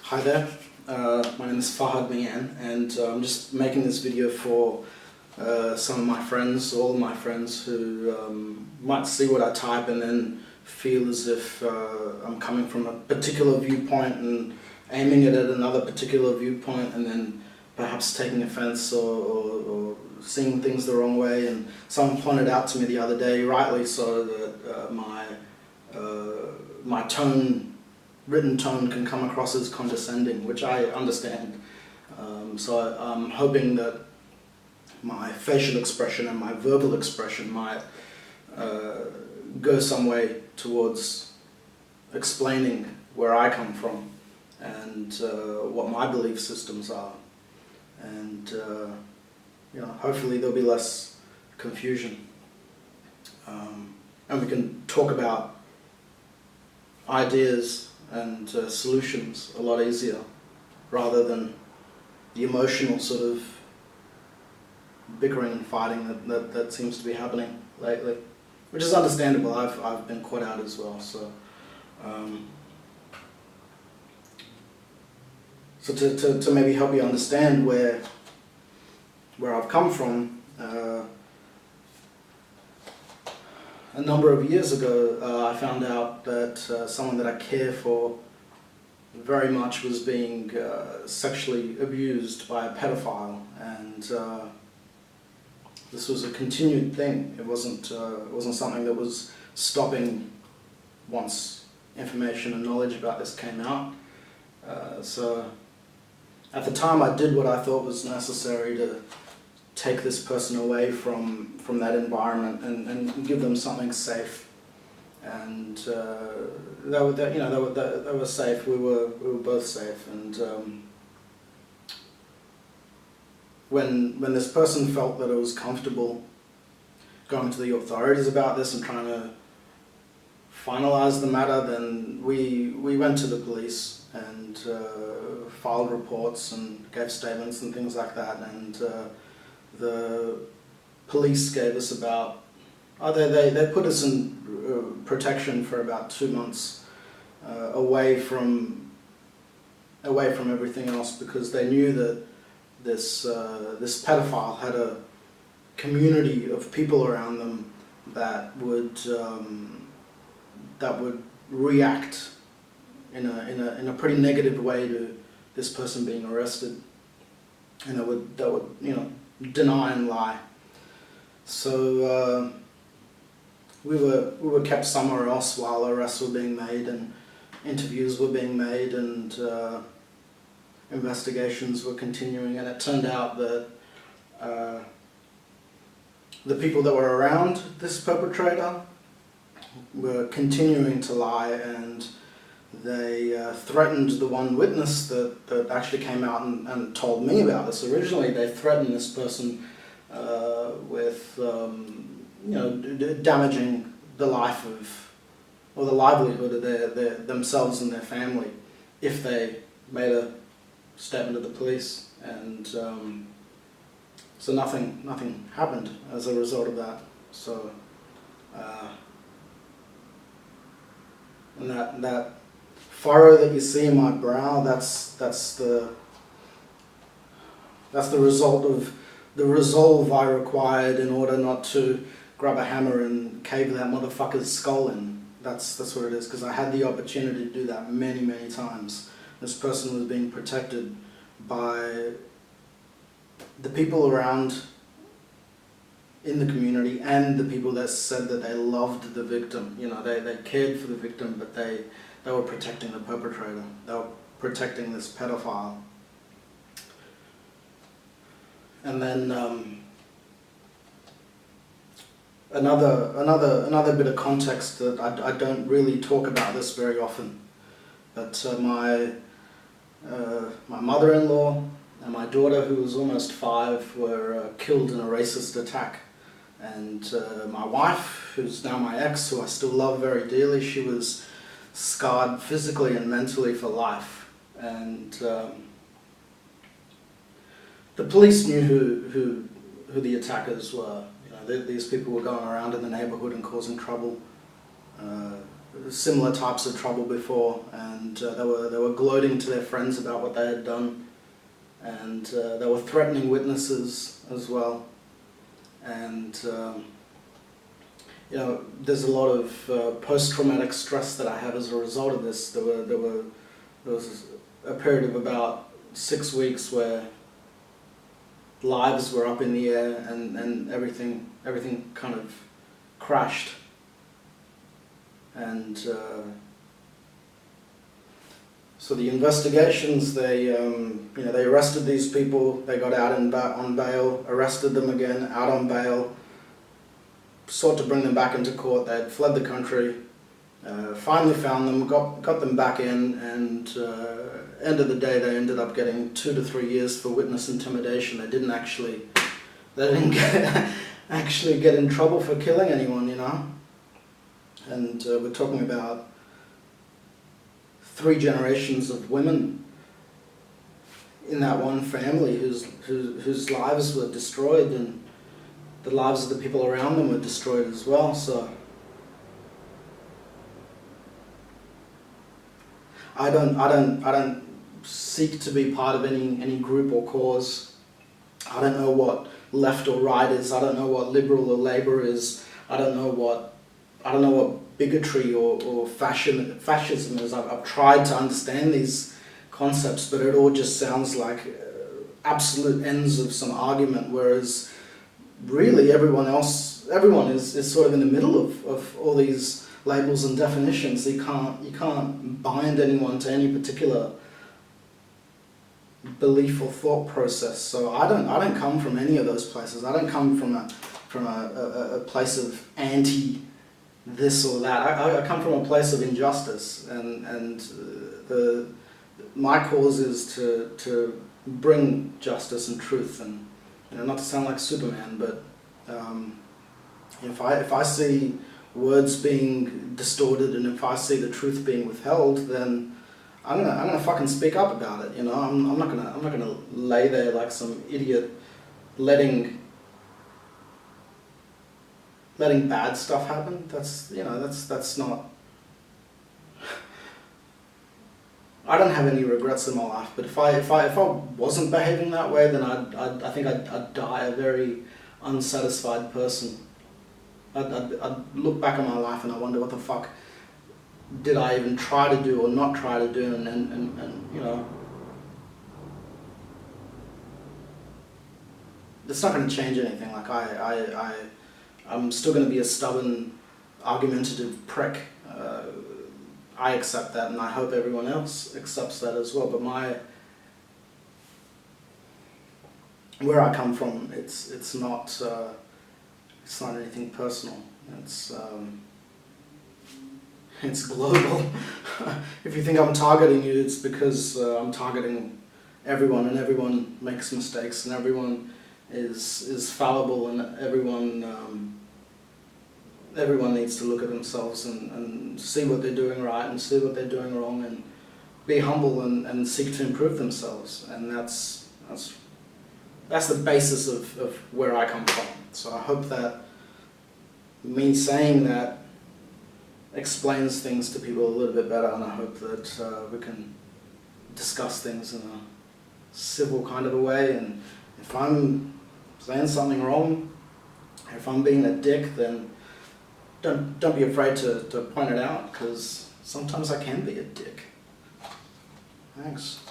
Hi there, my name is Fahad Mian, and I'm just making this video for some of my friends, all of my friends who might see what I type and then feel as if I'm coming from a particular viewpoint and aiming it at another particular viewpoint, and then perhaps taking offense or seeing things the wrong way. And someone pointed out to me the other day, rightly so, that my written tone can come across as condescending, which I understand. So I'm hoping that my facial expression and my verbal expression might go some way towards explaining where I come from and what my belief systems are. And hopefully there'll be less confusion. And we can talk about ideas and solutions a lot easier, rather than the emotional sort of bickering and fighting that seems to be happening lately, which is understandable. I've been caught out as well. So to maybe help you understand where I've come from, a number of years ago, I found out that someone that I care for very much was being sexually abused by a pedophile, and this was a continued thing. It wasn't something that was stopping once information and knowledge about this came out. So at the time, I did what I thought was necessary to take this person away from that environment and give them something safe. And they were safe. We were both safe. And when this person felt that it was comfortable going to the authorities about this and trying to finalize the matter, then we went to the police and filed reports and gave statements and things like that. And the police gave us about, they put us in protection for about 2 months, away from everything else, because they knew that this pedophile had a community of people around them that would react in a pretty negative way to this person being arrested, and that would deny and lie. So we were kept somewhere else while arrests were being made and interviews were being made and investigations were continuing. And it turned out that the people that were around this perpetrator were continuing to lie, and they threatened the one witness that actually came out and told me about this. Originally, they threatened this person with damaging the life or the livelihood of themselves and their family if they made a statement to the police. And so nothing happened as a result of that. So and that furrow that you see in my brow, that's the result of the resolve I required in order not to grab a hammer and cave that motherfucker's skull in. That's what it is, because I had the opportunity to do that many times. This person was being protected by the people around in the community and the people that said that they loved the victim. They cared for the victim, but they were protecting the perpetrator. They were protecting this pedophile. And then another bit of context that I don't really talk about this very often, but my mother-in-law and my daughter, who was almost 5, were killed in a racist attack. And my wife, who's now my ex, who I still love very dearly, she was scarred physically and mentally for life. And the police knew who the attackers were. These people were going around in the neighborhood and causing trouble. similar types of trouble before, and they were gloating to their friends about what they had done, and they were threatening witnesses as well. And there's a lot of post-traumatic stress that I had as a result of this. There was a period of about 6 weeks where lives were up in the air, and everything kind of crashed. And so the investigations, they arrested these people. They got out on bail, arrested them again, out on bail, sought to bring them back into court. They had fled the country, finally found them, got them back in, and end of the day they ended up getting 2 to 3 years for witness intimidation. They didn't actually get in trouble for killing anyone, And we're talking about 3 generations of women in that one family whose lives were destroyed, and the lives of the people around them were destroyed as well. So I don't seek to be part of any group or cause. I don't know what left or right is. I don't know what liberal or Labour is. I don't know what bigotry or fascism is. I've tried to understand these concepts, but it all just sounds like absolute ends of some argument, whereas really everyone is sort of in the middle of all these labels and definitions. You can't bind anyone to any particular belief or thought process. So I don't come from any of those places. I don't come from a place of anti this or that. I come from a place of injustice, and my cause is to bring justice and truth, and not to sound like Superman, but if I see words being distorted, and if I see the truth being withheld, then I'm gonna fucking speak up about it. I'm not gonna lay there like some idiot letting bad stuff happen. That's not. I don't have any regrets in my life, but if I wasn't behaving that way, then I think I'd die a very unsatisfied person. I'd look back on my life and I wonder what the fuck did I even try to do or not try to do, and it's not going to change anything. Like I'm still going to be a stubborn, argumentative prick. I accept that, and I hope everyone else accepts that as well. But where I come from, it's not anything personal. It's global. If you think I'm targeting you, it's because I'm targeting everyone, and everyone makes mistakes, and everyone is fallible, and everyone needs to look at themselves and see what they're doing right and see what they're doing wrong, and be humble and seek to improve themselves. And that's the basis of where I come from. So I hope that me saying that explains things to people a little bit better, and I hope that we can discuss things in a civil kind of a way. And if I'm saying something wrong, if I'm being a dick, then don't be afraid to point it out, because sometimes I can be a dick. Thanks.